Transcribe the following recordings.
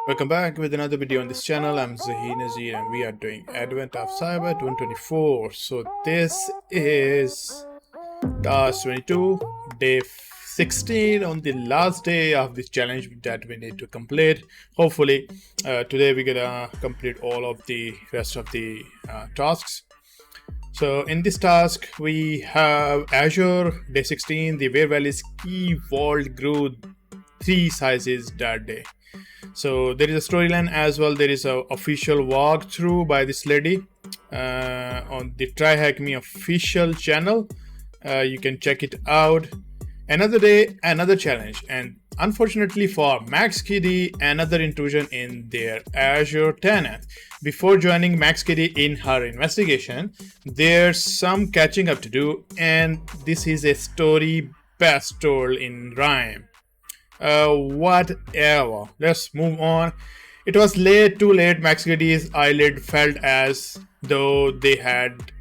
Welcome back with another video on this channel. I'm Zaheen Nazir and we are doing Advent of Cyber 2024. So this is task 22, day 16 on the last day of this challenge that we need to complete. Hopefully today we're gonna complete all of the rest of the tasks. So in this task we have Azure, day 16, the Wareville's key vault grew 3 sizes that day. So there is a storyline as well. There is a official walkthrough by this lady on the TryHackMe official channel. You can check it out. Another day, another challenge, and unfortunately for MaxKitty, another intrusion in their Azure tenant. Before joining MaxKitty in her investigation, there's some catching up to do, and this is a story best told in rhyme. Whatever. Let's move on. It was too late. MaxKitty's eyelid felt as though they had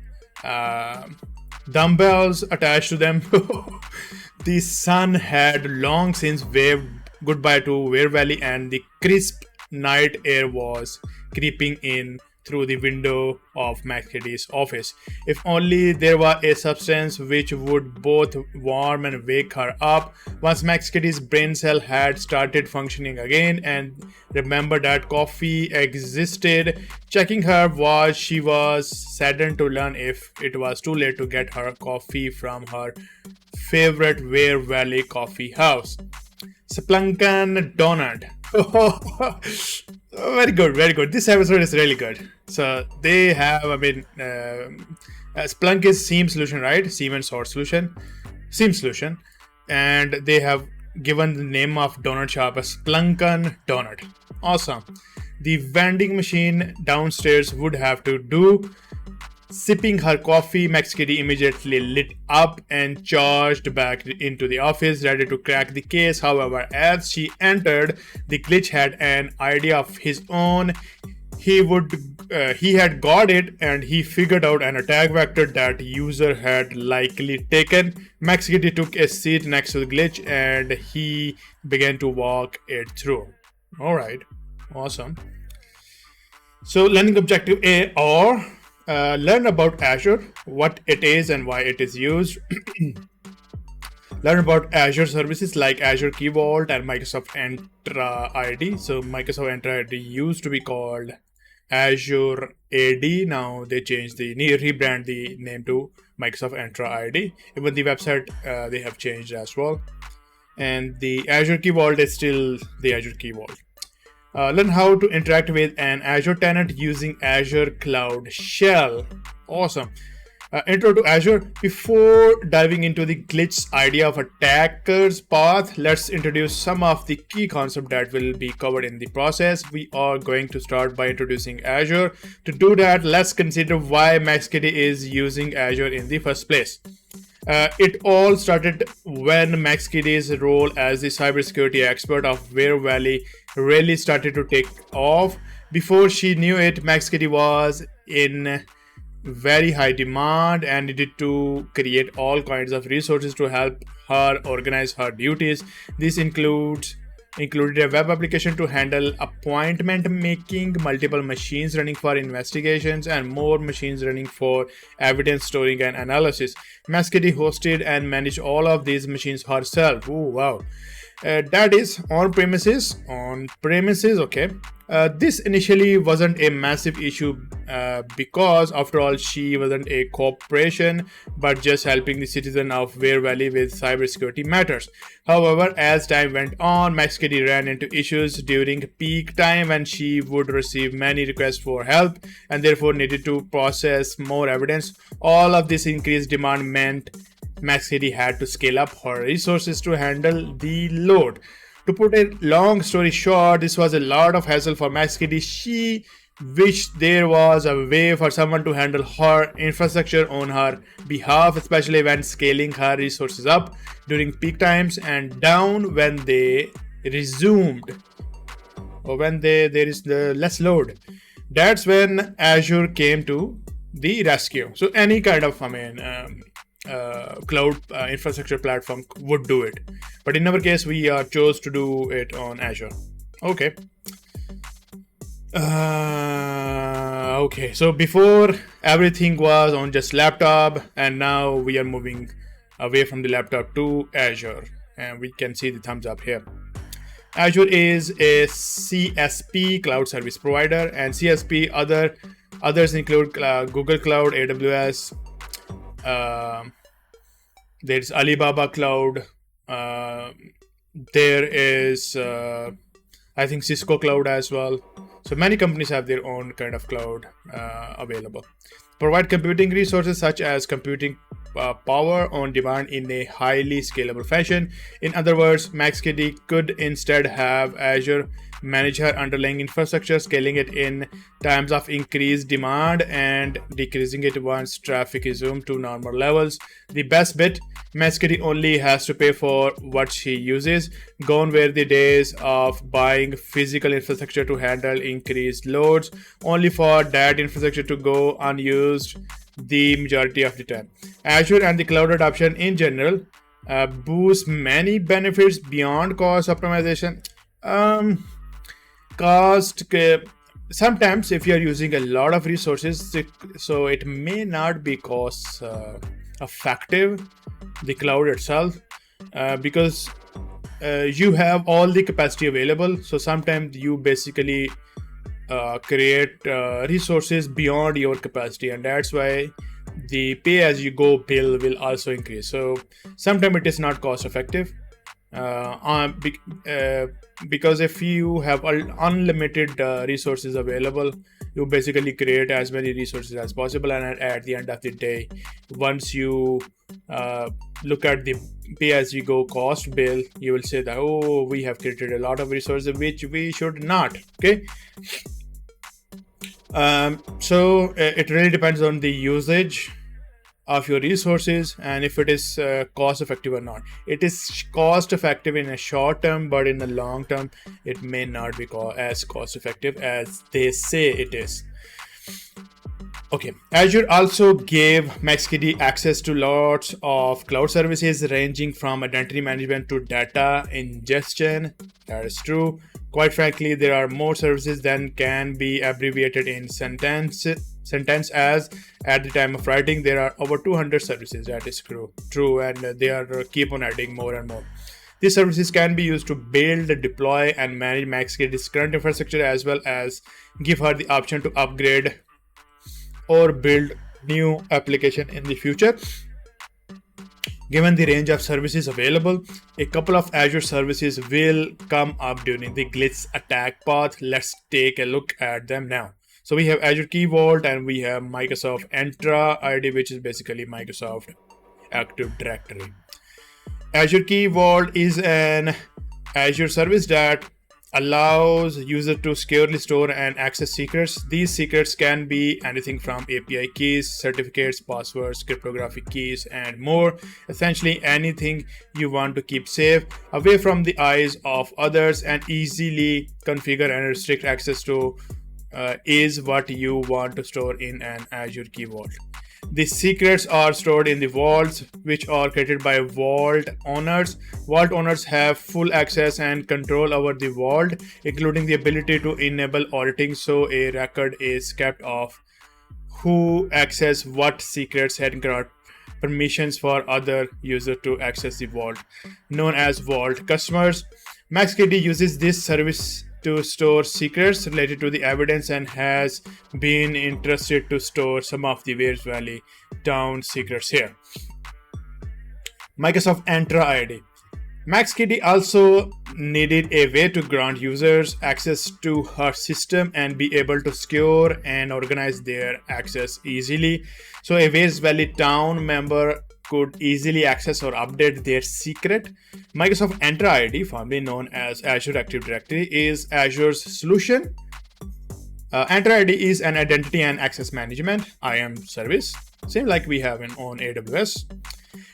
dumbbells attached to them. The sun had long since waved goodbye to Wareville, and the crisp night air was creeping in through the window of MaxKitty's office. If only there were a substance which would both warm and wake her up. Once MaxKitty's brain cell had started functioning again and remembered that coffee existed, checking her watch, she was saddened to learn if it was too late to get her coffee from her favorite Wareville coffee house, Splunkin Donut. Very good, very good. This episode is really good. So they have, Splunk is SIEM solution, right? SIEM and SOAR solution, SIEM solution, and they have given the name of donut shop as Splunkin Donut. Awesome. The vending machine downstairs would have to do. Sipping her coffee, MaxKitty immediately lit up and charged back into the office, ready to crack the case. However, as she entered, the glitch had an idea of his own. He had got it, and he figured out an attack vector that user had likely taken. MaxKitty took a seat next to the glitch, and he began to walk it through. All right, awesome. So, learning objective A or learn about Azure, what it is and why it is used. Learn about Azure services like Azure Key Vault and Microsoft Entra ID. So Microsoft Entra ID used to be called Azure AD. Now they rebrand the name to Microsoft Entra ID. Even the website they have changed as well. And the Azure Key Vault is still the Azure Key Vault. Learn how to interact with an Azure tenant using Azure Cloud Shell. Awesome. Intro to Azure. Before diving into the glitch idea of attacker's path, let's introduce some of the key concepts that will be covered in the process. We are going to start by introducing Azure. To do that, let's consider why MaxKitty is using Azure in the first place. It all started when MaxKitty's role as the cybersecurity expert of Wareville really started to take off. Before she knew it, MaxKitty was in very high demand and needed to create all kinds of resources to help her organize her duties. This included a web application to handle appointment making, multiple machines running for investigations, and more machines running for evidence storing and analysis. MaxKitty hosted and managed all of these machines herself. Oh wow. That is on premises. Okay. This initially wasn't a massive issue because after all she wasn't a corporation but just helping the citizen of Wareville with cybersecurity matters. However, as time went on, MaxKitty ran into issues during peak time when she would receive many requests for help and therefore needed to process more evidence. All of this increased demand meant MaxKitty had to scale up her resources to handle the load. To put a long story short, this was a lot of hassle for MaxKitty. She wished there was a way for someone to handle her infrastructure on her behalf, especially when scaling her resources up during peak times and down when they resumed or when there is the less load. That's when Azure came to the rescue. So any kind of cloud infrastructure platform would do it, but in our case we chose to do it on Azure. Okay, Okay, so before everything was on just laptop, and now we are moving away from the laptop to Azure, and we can see the thumbs up here. Azure is a CSP cloud service provider, and CSP others include Google Cloud, AWS. There's Alibaba Cloud. Uh, there is I think Cisco Cloud as well. So many companies have their own kind of cloud available. Provide computing resources such as computing power on demand in a highly scalable fashion. In other words, MaxKD could instead have Azure manage her underlying infrastructure, scaling it in times of increased demand and decreasing it once traffic resumes to normal levels. The best bit, MaxKD only has to pay for what she uses. Gone were the days of buying physical infrastructure to handle increased loads, only for that infrastructure to go unused the majority of the time. Azure and the cloud adoption in general boost many benefits beyond cost optimization. Cost sometimes if you're using a lot of resources, so it may not be cost effective, the cloud itself, because you have all the capacity available. So sometimes you basically create resources beyond your capacity, and that's why the pay as you go bill will also increase. So sometimes it is not cost effective, because if you have unlimited resources available, you basically create as many resources as possible, and at the end of the day, once you look at the pay as you go cost bill, you will say that, oh, we have created a lot of resources which we should not. Okay. So it really depends on the usage of your resources and if it is cost effective or not. It is cost effective in a short term, but in the long term it may not be as cost effective as they say it is. Okay, Azure also gave MaxKD access to lots of cloud services ranging from identity management to data ingestion. That is true. Quite frankly, there are more services than can be abbreviated in sentence, as at the time of writing there are over 200 services. That is true, and they are keep on adding more and more. These services can be used to build, deploy, and manage MaxKD's current infrastructure, as well as give her the option to upgrade or build new application in the future. Given the range of services available, a couple of Azure services will come up during the glitch attack path. Let's take a look at them now. So we have Azure Key Vault and we have Microsoft Entra ID, which is basically Microsoft Active Directory. Azure Key Vault is an Azure service that allows users to securely store and access secrets. These secrets can be anything from API keys, certificates, passwords, cryptographic keys, and more. Essentially anything you want to keep safe, away from the eyes of others, and easily configure and restrict access to is what you want to store in an Azure Key Vault. The secrets are stored in the vaults, which are created by vault owners. Vault owners have full access and control over the vault, including the ability to enable auditing, so a record is kept of who access what secrets and grant permissions for other users to access the vault, known as vault customers. MaxKD uses this service to store secrets related to the evidence and has been interested to store some of the Wares Valley town secrets here. Microsoft Entra ID. MaxKD also needed a way to grant users access to her system and be able to secure and organize their access easily. So a Wares Valley town member could easily access or update their secret. Microsoft Entra ID, formerly known as Azure Active Directory, is Azure's solution. Entra ID is an identity and access management IAM service, same like we have on AWS.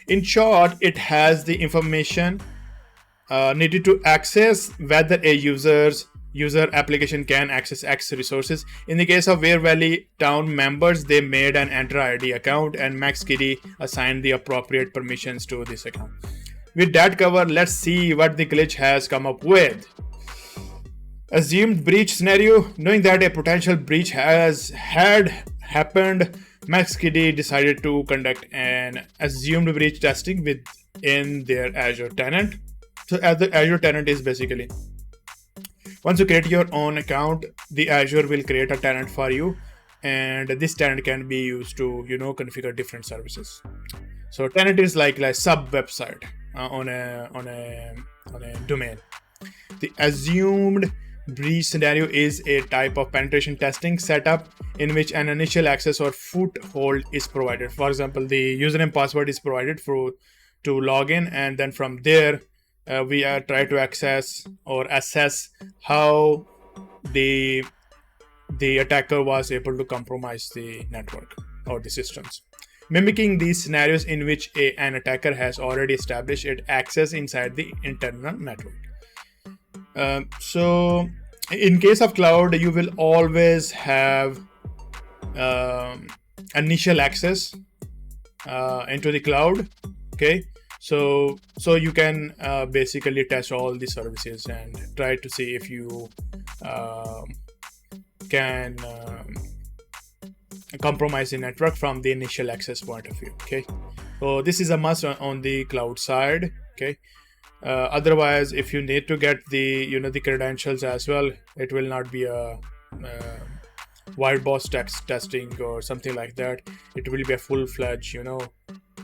In short, it has the information needed to access whether a user application can access X resources. In the case of Ware Valley town members, they made an Entra ID account and MaxKD assigned the appropriate permissions to this account. With that covered, let's see what the glitch has come up with. Assumed breach scenario. Knowing that a potential breach had happened, Max Kiddy decided to conduct an assumed breach testing within their Azure tenant. So as the Azure tenant is basically, once you create your own account, the Azure will create a tenant for you, and this tenant can be used to configure different services. So tenant is like sub website on a domain. The assumed breach scenario is a type of penetration testing setup in which an initial access or foothold is provided. For example, the username password is provided to log in, and then from there we try to access or assess how the attacker was able to compromise the network or the systems, mimicking these scenarios in which an attacker has already established its access inside the internal network. So in case of cloud, you will always have initial access into the cloud. Okay, so you can basically test all the services and try to see if you can compromise the network from the initial access point of view. Okay, so this is a must on the cloud side. Okay, otherwise, if you need to get the the credentials as well, it will not be a white box testing or something like that. It will be a full-fledged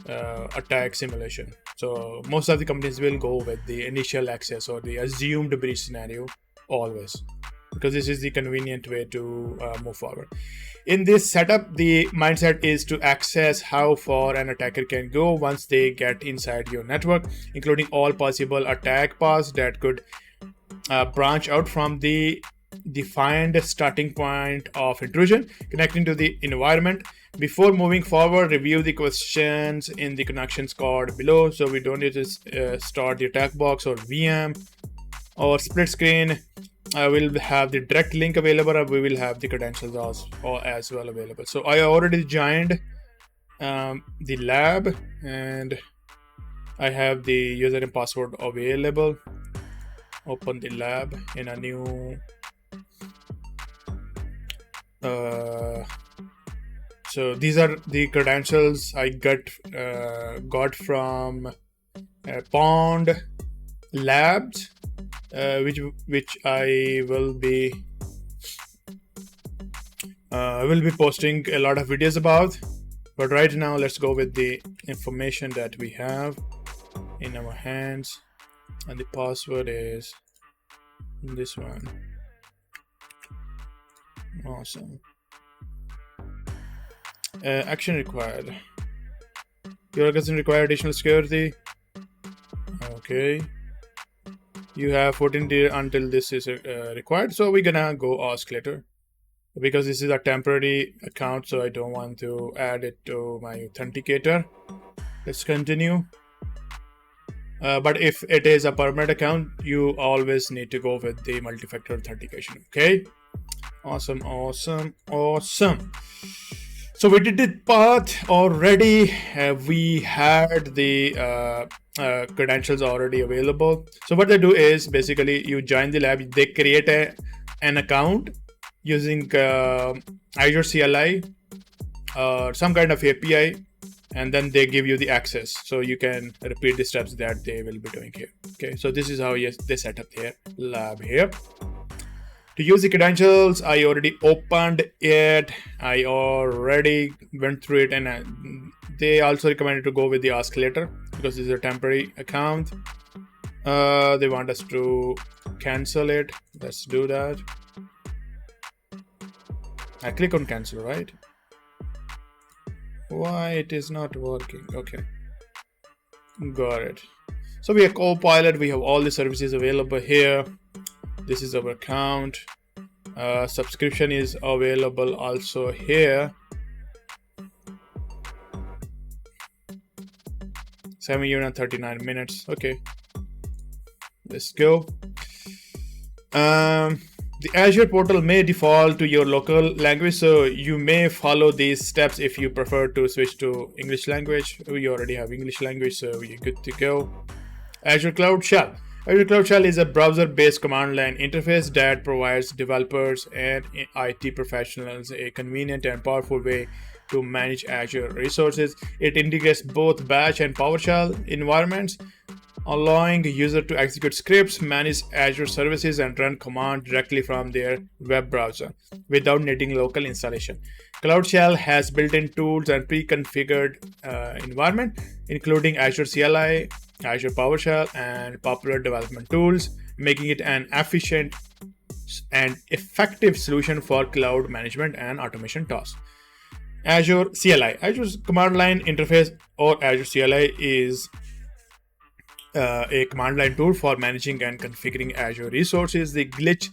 attack simulation. So most of the companies will go with the initial access or the assumed breach scenario always, because this is the convenient way to move forward. In this setup, the mindset is to access how far an attacker can go once they get inside your network, including all possible attack paths that could branch out from the defined starting point of intrusion, connecting to the environment. Before moving forward, review the questions in the connections card below. So we don't need to start the attack box or VM or split screen. I will have the direct link available, and we will have the credentials as well available. So I already joined the lab, and I have the user and password available. Open the lab in a new so these are the credentials I got from Pond Labs, which I will be posting a lot of videos about. But right now, let's go with the information that we have in our hands, and the password is this one. Awesome. Action required. Your organization require additional security. Okay. You have 14 days until this is required, so we're gonna go ask later, because this is a temporary account, so I don't want to add it to my authenticator. Let's continue. But if it is a permanent account, you always need to go with the multi-factor authentication. Okay, awesome. So we did the path already. We had the credentials already available. So what they do is basically you join the lab, they create an account using Azure CLI or some kind of API, and then they give you the access, so you can repeat the steps that they will be doing here. Okay, so this is how they set up their lab here. To use the credentials, I already opened it. I already went through it, and they also recommended to go with the ask later, because this is a temporary account. They want us to cancel it. Let's do that. I click on cancel, right? Why it is not working? Okay, got it. So we have Copilot. We have all the services available here. This is our account. Subscription is available also here. 7:39 minutes. Okay, let's go. The Azure portal may default to your local language, so you may follow these steps if you prefer to switch to English language. We already have English language, so we're good to go. Azure Cloud Shell. Azure Cloud Shell is a browser-based command line interface that provides developers and IT professionals a convenient and powerful way to manage Azure resources. It integrates both Bash and PowerShell environments, allowing users to execute scripts, manage Azure services, and run commands directly from their web browser without needing local installation. Cloud Shell has built-in tools and pre-configured environment, including Azure CLI, Azure PowerShell, and popular development tools, making it an efficient and effective solution for cloud management and automation tasks. Azure CLI, Azure's command line interface, or Azure CLI, is a command line tool for managing and configuring Azure resources. The glitch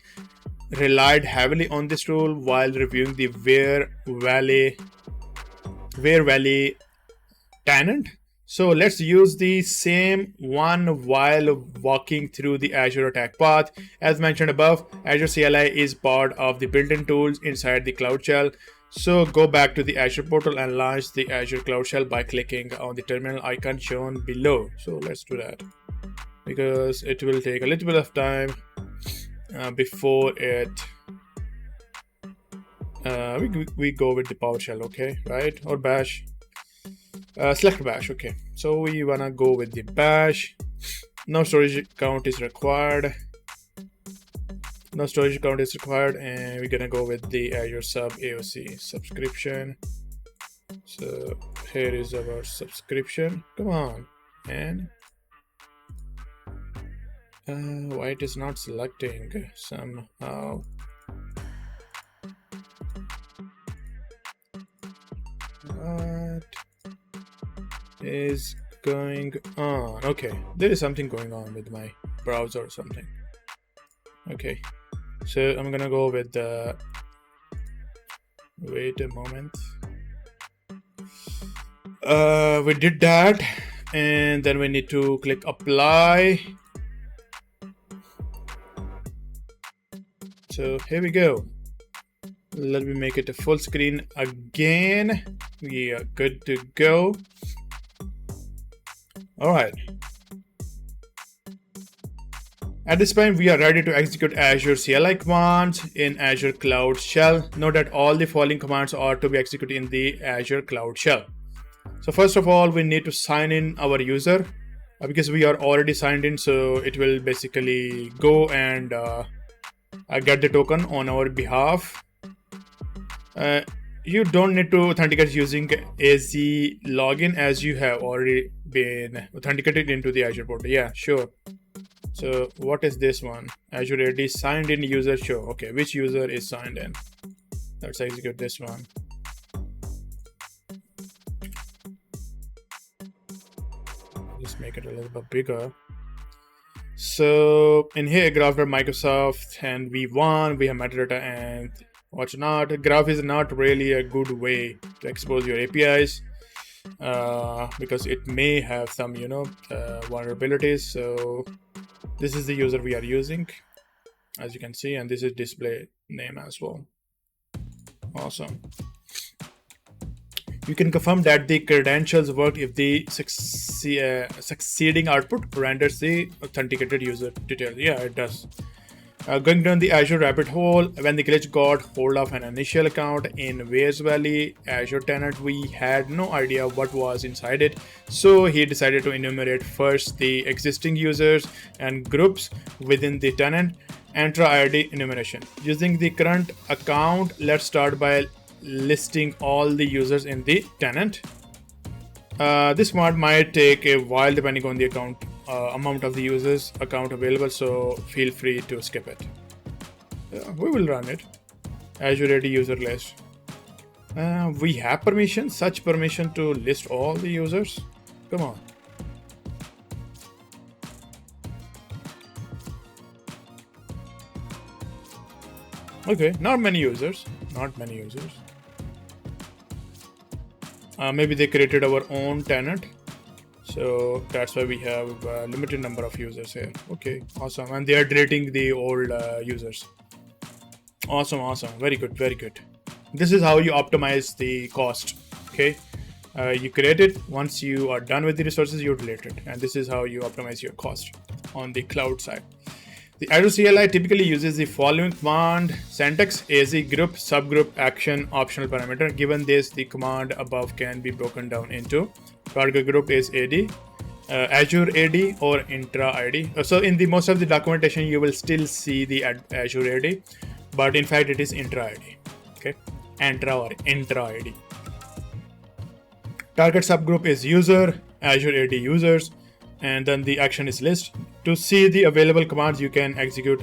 relied heavily on this tool while reviewing the Wareville tenant. So let's use the same one while walking through the Azure attack path. As mentioned above, Azure CLI is part of the built-in tools inside the Cloud Shell. So go back to the Azure portal and launch the Azure Cloud Shell by clicking on the terminal icon shown below. So let's do that, because it will take a little bit of time before it we go with the PowerShell, okay, right? Or Bash. Select Bash. Okay, so we wanna go with the Bash. No storage count is required. No storage count is required, and we're gonna go with the Azure Sub AOC subscription. So here is our subscription. Come on, and why it is not selecting somehow? What is going on? Okay, there is something going on with my browser or something. Okay, so I'm gonna go with the wait a moment. We did that, and then we need to click apply. So here we go. Let me make it a full screen again. We are good to go. All right. At this point, we are ready to execute Azure CLI commands in Azure Cloud Shell. Note that all the following commands are to be executed in the Azure Cloud Shell. So first of all, we need to sign in our user because we are already signed in. So it will basically go and get the token on our behalf. You don't need to authenticate using AZ login as you have already been authenticated into the Azure portal. Yeah, sure. So what is this one? Azure AD signed in user show. Okay, which user is signed in? Let's execute this one. Just make it a little bit bigger. So in here, graph.microsoft, and we have metadata and what's not. Graph is not really a good way to expose your APIs because it may have some, vulnerabilities. So this is the user we are using, as you can see, and this is display name as well. Awesome. You can confirm that the credentials work if the succeeding output renders the authenticated user details. Yeah, it does. Going down the Azure rabbit hole, when the glitch got hold of an initial account in Wareville Azure tenant, we had no idea what was inside it. So he decided to enumerate first the existing users and groups within the tenant and try ID enumeration. Using the current account, let's start by listing all the users in the tenant. This command might take a while depending on the account amount of the users account available, so feel free to skip it. We will run it. Azure AD user list. We have such permission to list all the users. Come on. Okay, not many users. Maybe they created our own tenant, so that's why we have a limited number of users here. Okay, awesome. And they are deleting the old users. Awesome. Very good. This is how you optimize the cost. Okay, you create it. Once you are done with the resources, you delete it, and this is how you optimize your cost. on the cloud side. The Azure CLI typically uses the following command syntax: AZ group, subgroup, action, optional parameter. Given this, the command above can be broken down into target group is AD, Azure AD or intra ID. So in the most of the documentation, you will still see the Azure AD, but in fact it is intra ID. Okay, intra or intra ID. Target subgroup is user, Azure AD users, and then the action is list. To see the available commands, you can execute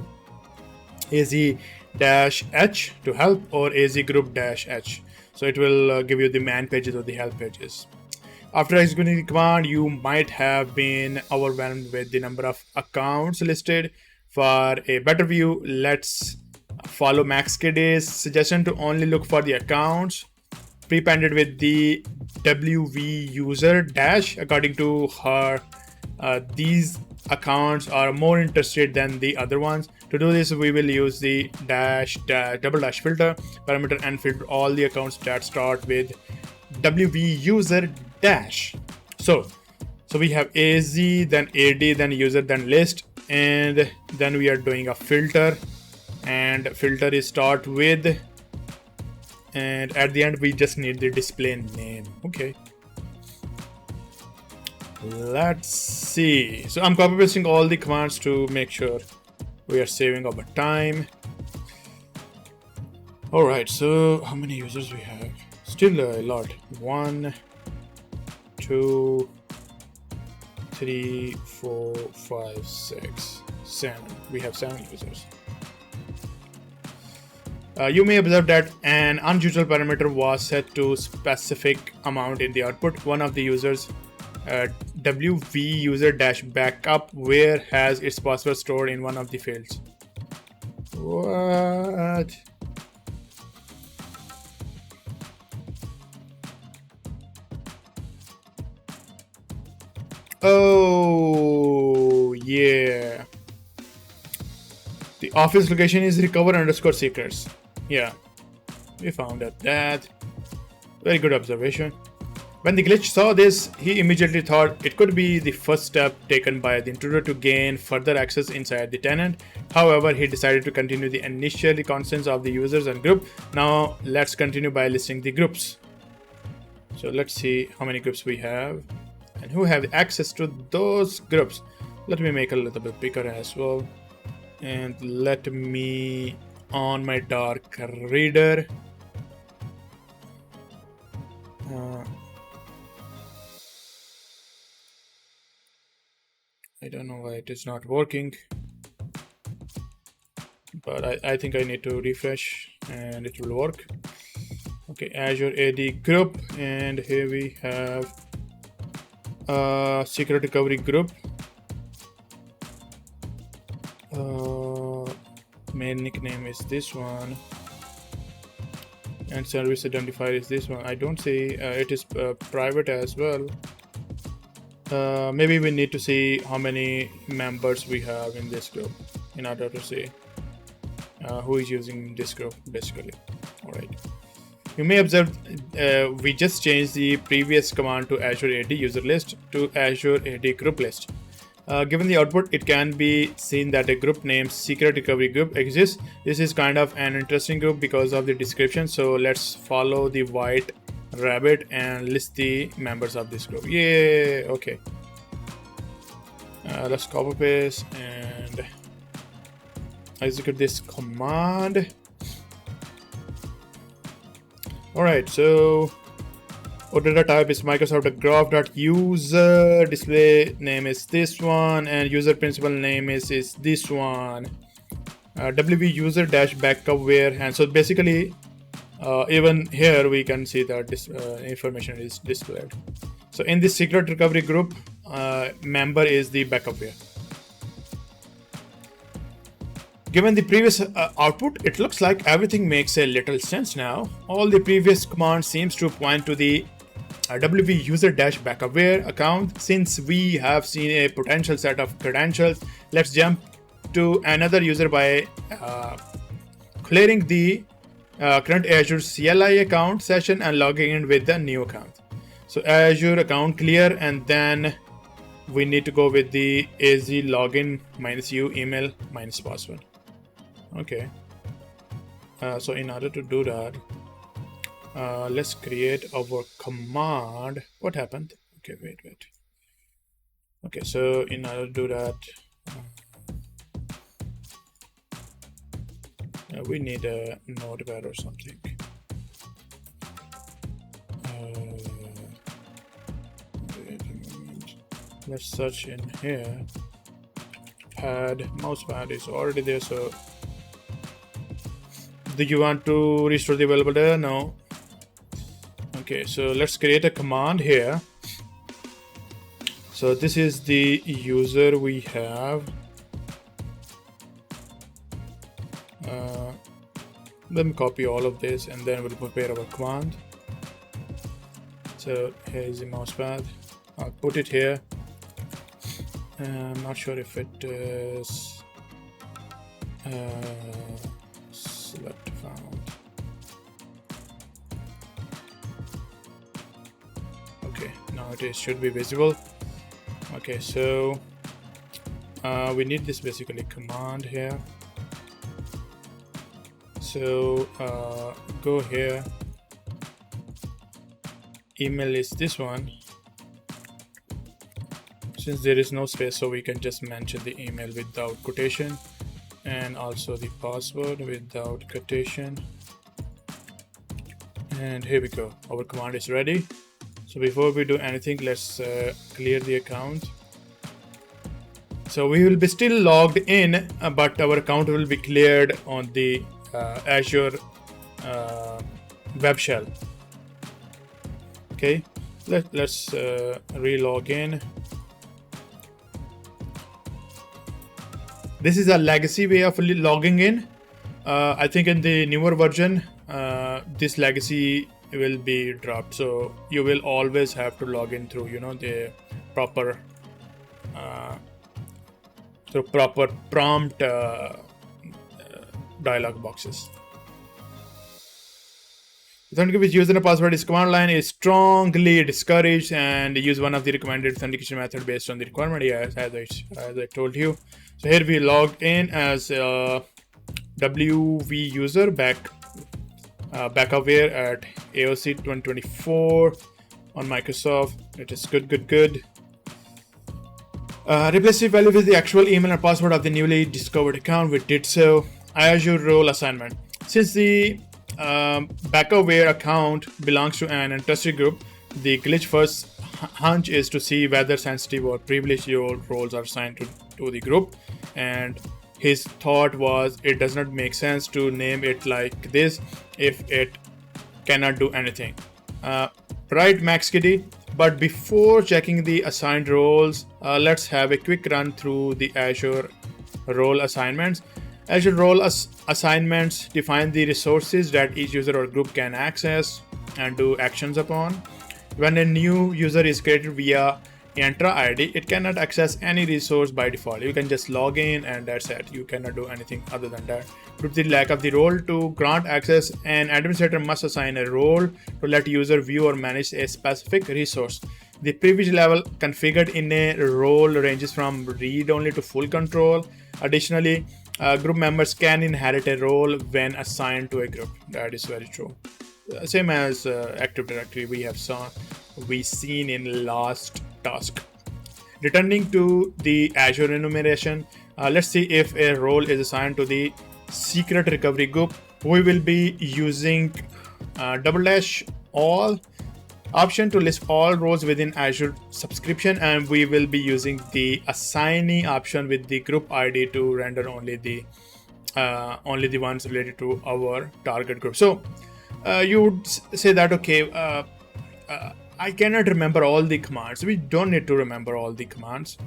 az-h to help or az-group-h. So it will give you the man pages or the help pages. After executing the command, you might have been overwhelmed with the number of accounts listed. For a better view, let's follow MaxKD's suggestion to only look for the accounts prepended with the WV user dash. According to her, these accounts are more interested than the other ones. To do this, we will use the double dash filter parameter and filter all the accounts that start with WV user dash. So we have AZ, then AD, then user, then list, and then we are doing a filter, and filter is start with, and at the end we just need the display name. Okay, let's see. So I'm copy pasting all the commands to make sure we are saving our time. All right, so how many users we have? Still a lot. 1, 2, 3, 4, 5, 6, 7. We have 7 users. You may observe that an unusual parameter was set to specific amount in the output. One of the users, WV user dash backup, where has its password stored in one of the fields. What? Oh yeah, the office location is recover_secrets. Yeah, we found out that. Very good observation. When the glitch saw this, he immediately thought it could be the first step taken by the intruder to gain further access inside the tenant. However, he decided to continue the initial reconnaissance of the users and group. Now let's continue by listing the groups. So let's see how many groups we have and who have access to those groups. Let me make a little bit bigger as well, and let me on my dark reader. I don't know why it is not working, but I think I need to refresh and it will work. Okay, Azure AD group, and here we have secret recovery group. Main nickname is this one, and service identifier is this one. I don't see it is private as well. Maybe we need to see how many members we have in this group in order to see who is using this group basically. All right, you may observe we just changed the previous command to Azure AD user list to Azure AD group list. Given the output, it can be seen that a group named Secret Recovery Group exists. This is kind of an interesting group because of the description. So let's follow the white rabbit and list the members of this group. Yeah, okay. Let's copy paste and execute this command. All right, so data type is Microsoft graph.user, display name is this one, and user principal name is this one. WV user dash backupware, and so basically even here we can see that this information is displayed. So in this secret recovery group, member is the backupware. Given the previous output, it looks like everything makes a little sense now. All the previous command seems to point to the WV user dash backupware account. Since we have seen a potential set of credentials, let's jump to another user by clearing the current Azure CLI account session and logging in with the new account. So Azure account clear, and then we need to go with the AZ login -u email -password. Okay. So in order to do that, let's create our command. What happened? Okay, wait. Okay, so in order to do that, we need a notepad or something. Wait a moment. Let's search in here. Mouse pad is already there, so do you want to restore the available data? No. Okay, so let's create a command here. So this is the user we have. Let me copy all of this and then we'll prepare our command. So here's the mouse pad. I'll put it here. I'm not sure if it is select found. Okay, now it should be visible. Okay, so we need this basically command here. So go here. Email is this one. Since there is no space, so we can just mention the email without quotation, and also the password without quotation. And here we go. Our command is ready. So before we do anything, let's clear the account. So we will be still logged in, but our account will be cleared on the Azure web shell. Okay, let's re-log in. This is a legacy way of logging in. I think in the newer version, this legacy will be dropped. So you will always have to log in through, the proper prompt dialog boxes. Authenticate with user and password is command line is strongly discouraged, and use one of the recommended authentication method based on the requirement, as I told you. So here we logged in as WV user backupware at AOC 2024 on Microsoft. It is good. Replace the value with the actual email and password of the newly discovered account. We did so. Azure role assignment. Since the backupware account belongs to an entrusted group, the glitch first hunch is to see whether sensitive or privileged roles are assigned to the group. And his thought was, it does not make sense to name it like this if it cannot do anything. Right, Max Kitty? But before checking the assigned roles, let's have a quick run through the Azure role assignments. Azure role assignments define the resources that each user or group can access and do actions upon. When a new user is created via Entra ID, it cannot access any resource by default. You can just log in and that's it. You cannot do anything other than that. Due to the lack of the role to grant access, an administrator must assign a role to let user view or manage a specific resource. The privilege level configured in a role ranges from read-only to full control. Additionally, group members can inherit a role when assigned to a group. That is very true. Same as Active Directory we seen in last task. Returning to the Azure enumeration, let's see if a role is assigned to the secret recovery group. We will be using --all option to list all roles within Azure subscription, and we will be using the assignee option with the group ID to render only the ones related to our target group. So you would say that, okay, I cannot remember all the commands. We don't need to remember all the commands.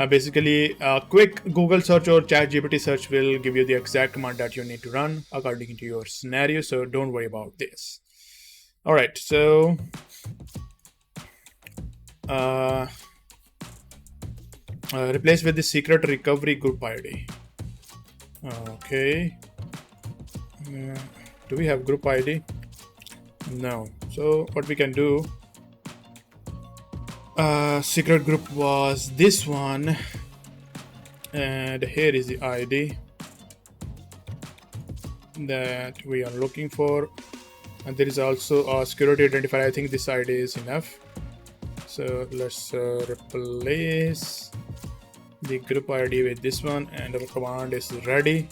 Basically, a quick Google search or ChatGPT search will give you the exact command that you need to run according to your scenario. So don't worry about this. All right, so replace with the secret recovery group ID. Okay. Do we have group ID? No. So what we can do, Secret group was this one, and here is the ID that we are looking for, and there is also a security identifier. I think this ID is enough, so let's replace the group ID with this one, and our command is ready.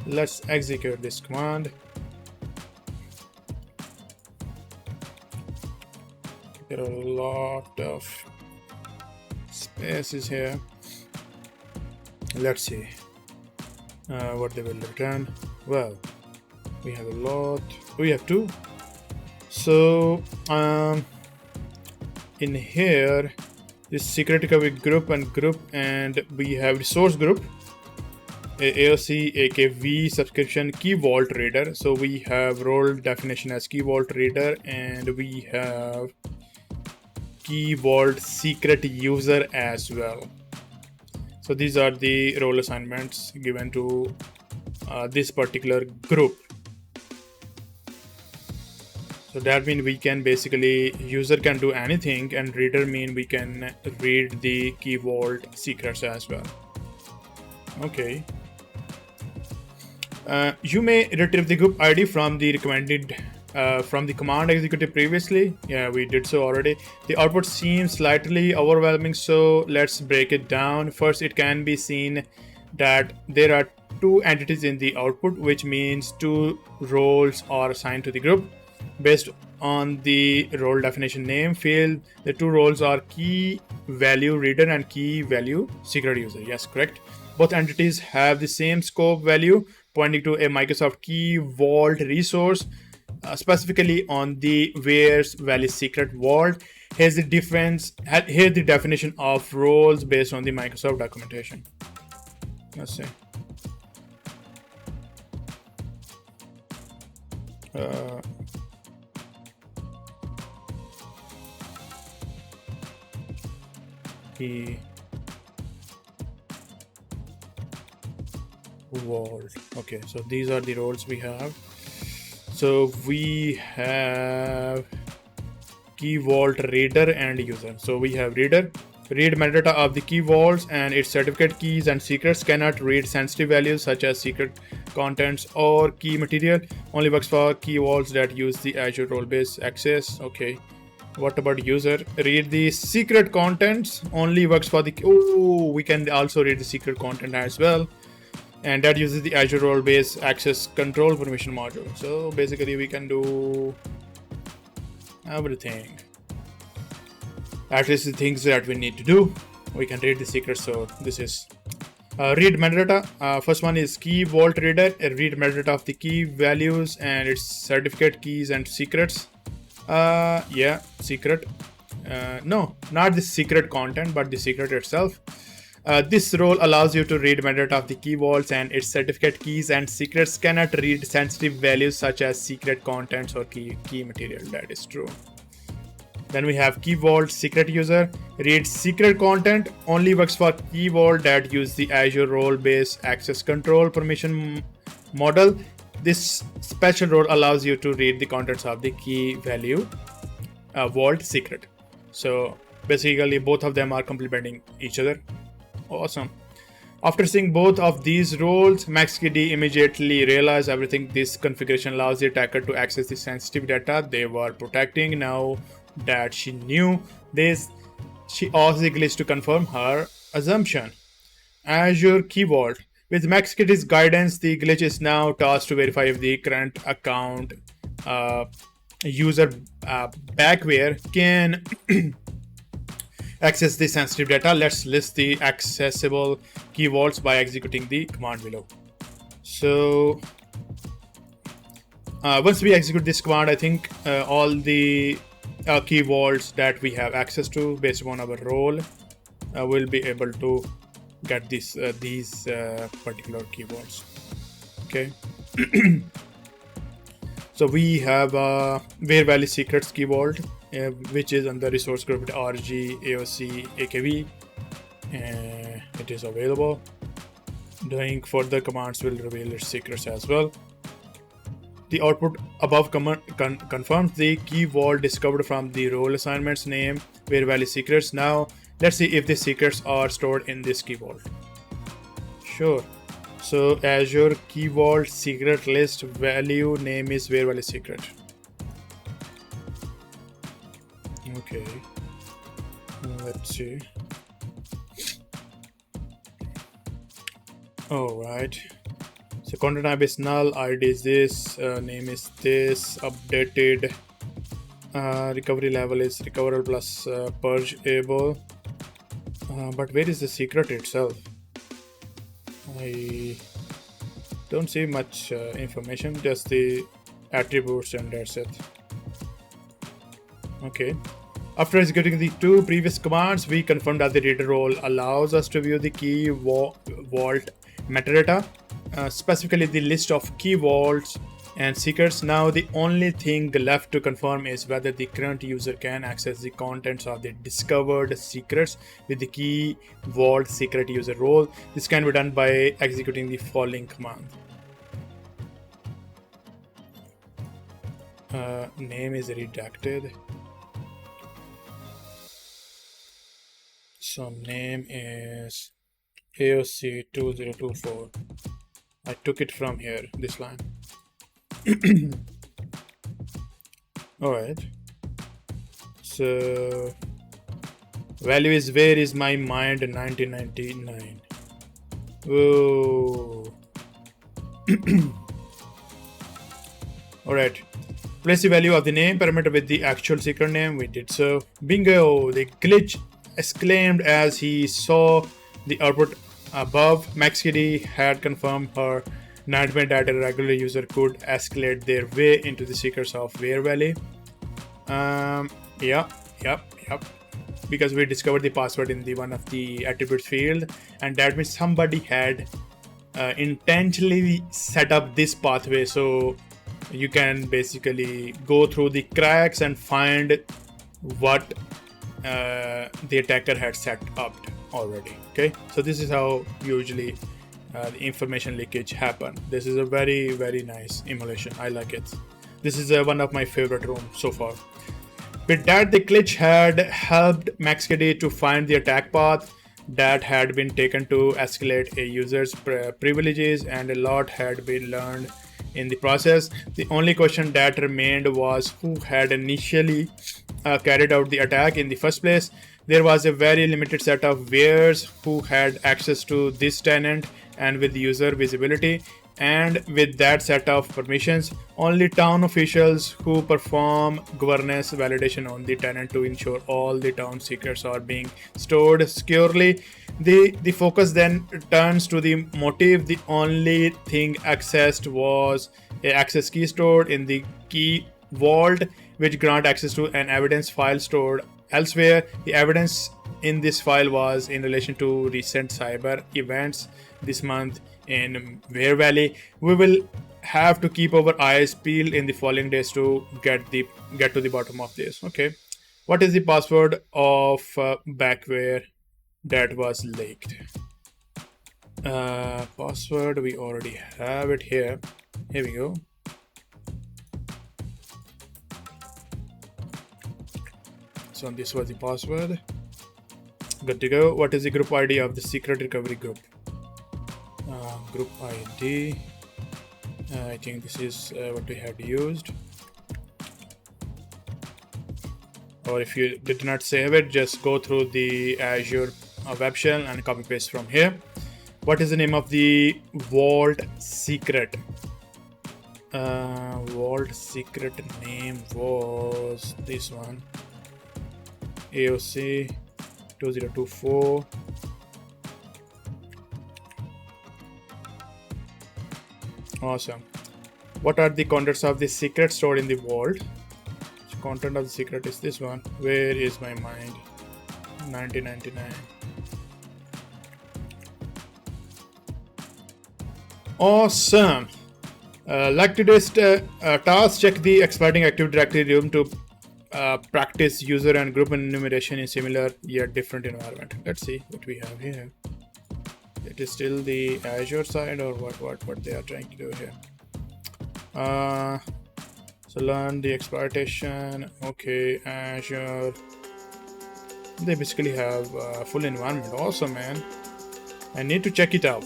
Let's execute this command. There are a lot of spaces here. Let's see what they will return. Well, we have a lot. We have two. So in here, this secret recovery group, and we have resource group, AOC, AKV subscription, key vault reader. So we have role definition as key vault reader, and we have key vault secret user as well. So these are the role assignments given to this particular group. So that means we can basically, user can do anything, and reader mean we can read the key vault secrets as well. Okay. You may retrieve the group ID from the recommended from the command executed previously. Yeah, we did so already. The output seems slightly overwhelming, so let's break it down. First, it can be seen that there are two entities in the output, which means two roles are assigned to the group. Based on the role definition name field, the two roles are key value reader and key value secret user. Yes, correct. Both entities have the same scope value, pointing to a Microsoft Key Vault resource, specifically on the Where's Valley Secret Vault. Here's the difference. Here's the definition of roles based on the Microsoft documentation. Let's see. Key Vault. Okay, so these are the roles we have. So we have key vault reader and user. So we have reader, read metadata of the key vaults and its certificate keys and secrets, cannot read sensitive values such as secret contents or key material, only works for key vaults that use the Azure role-based access. Okay. What about user? Read the secret contents, only works for the, we can also read the secret content as well, and that uses the Azure role-based access control permission module. So basically we can do everything, at least the things that we need to do. We can read the secrets. So this is read metadata. First one is key vault reader, read metadata of the key values and its certificate keys and secrets. Yeah, secret. No, not the secret content, but the secret itself. This role allows you to read metadata of the key vaults and its certificate keys and secrets, cannot read sensitive values such as secret contents or key material. That is true. Then we have key vault secret user, reads secret content, only works for key vault that use the Azure role-based access control permission model. This special role allows you to read the contents of the key value vault secret. So basically both of them are complementing each other. Awesome. After seeing both of these roles, MaxKD immediately realized everything. This configuration allows the attacker to access the sensitive data they were protecting. Now that she knew this, she asked the glitch to confirm her assumption. Azure Key Vault. With MaxKD's guidance, the glitch is now tasked to verify if the current account user backware can access the sensitive data. Let's list the accessible key vaults by executing the command below. So once we execute this command, I think all the key vaults that we have access to based upon our role will be able to get these particular key vaults. Okay. So we have Where Valley Secrets key vault, which is under resource group RG, AOC, AKV. It is available. Doing further commands will reveal its secrets as well. The output above confirms the key vault discovered from the role assignment's name, where value secrets. Now let's see if the secrets are stored in this key vault. Sure. So Azure key vault secret list value name is where value secret. Okay. Let's see. All right. So content type is null, ID is this, name is this, updated, recovery level is recoverable plus purgeable. But where is the secret itself? I don't see much information, just the attributes and that's it. Okay. After executing the two previous commands, we confirmed that the reader role allows us to view the key vault metadata, specifically the list of key vaults and secrets. Now the only thing left to confirm is whether the current user can access the contents of the discovered secrets with the key vault secret user role. This can be done by executing the following command. Name is redacted. So name is AOC 2024. I took it from here, this line. Alright. So value is where is my mind 1999. Oh. Alright. Place the value of the name parameter with the actual secret name. We did so. Bingo! The glitch exclaimed as he saw the output above. MaxKitty had confirmed her nightmare that a regular user could escalate their way into the secrets of Wareville. Yep. Because we discovered the password in the one of the attributes field, and that means somebody had intentionally set up this pathway, so you can basically go through the cracks and find what the attacker had set up already. Okay, so this is how usually the information leakage happen. This is a very nice emulation. I like it. This is one of my favorite rooms so far. With that, the glitch had helped MaxKitty to find the attack path that had been taken to escalate a user's privileges, and a lot had been learned in the process. The only question that remained was who had initially carried out the attack in the first place. There was a very limited set of wares who had access to this tenant and with user visibility, and with that set of permissions, only town officials who perform governance validation on the tenant to ensure all the town secrets are being stored securely. The focus then turns to the motive. The only thing accessed was a access key stored in the key vault, which grant access to an evidence file stored elsewhere. The evidence in this file was in relation to recent cyber events this month in Wareville. We will have to keep our eyes peeled in the following days to get to the bottom of this. Okay, what is the password of backware that was leaked? Password, we already have it here. Here we go. So this was the password. Good to go. What is the group ID of the secret recovery group? Group ID. I think this is what we had used. Or if you did not save it, just go through the Azure web shell and copy paste from here. What is the name of the vault secret? Vault secret name was this one. AOC 2024. Awesome. What are the contents of the secret stored in the vault? The content of the secret is this one. Where is my mind? 1999. Awesome. Like today's task, check the exploiting Active Directory room to practice user and group enumeration in similar yet different environment. Let's see what we have here. It is still the Azure side, or what they are trying to do here. So learn the exploitation. Okay, Azure. They basically have full environment. Awesome, man. I need to check it out.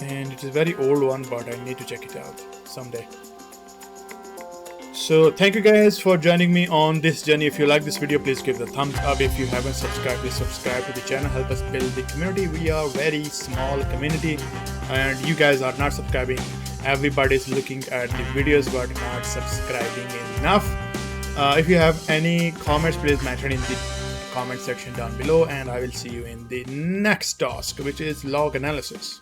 And it is a very old one, but I need to check it out someday. So thank you guys for joining me on this journey. If you like this video, please give it a thumbs up. If you haven't subscribed, please subscribe to the channel. Help us build the community. We are a very small community and you guys are not subscribing. Everybody's looking at the videos but not subscribing enough. If you have any comments, please mention in the comment section down below, and I will see you in the next task, which is log analysis.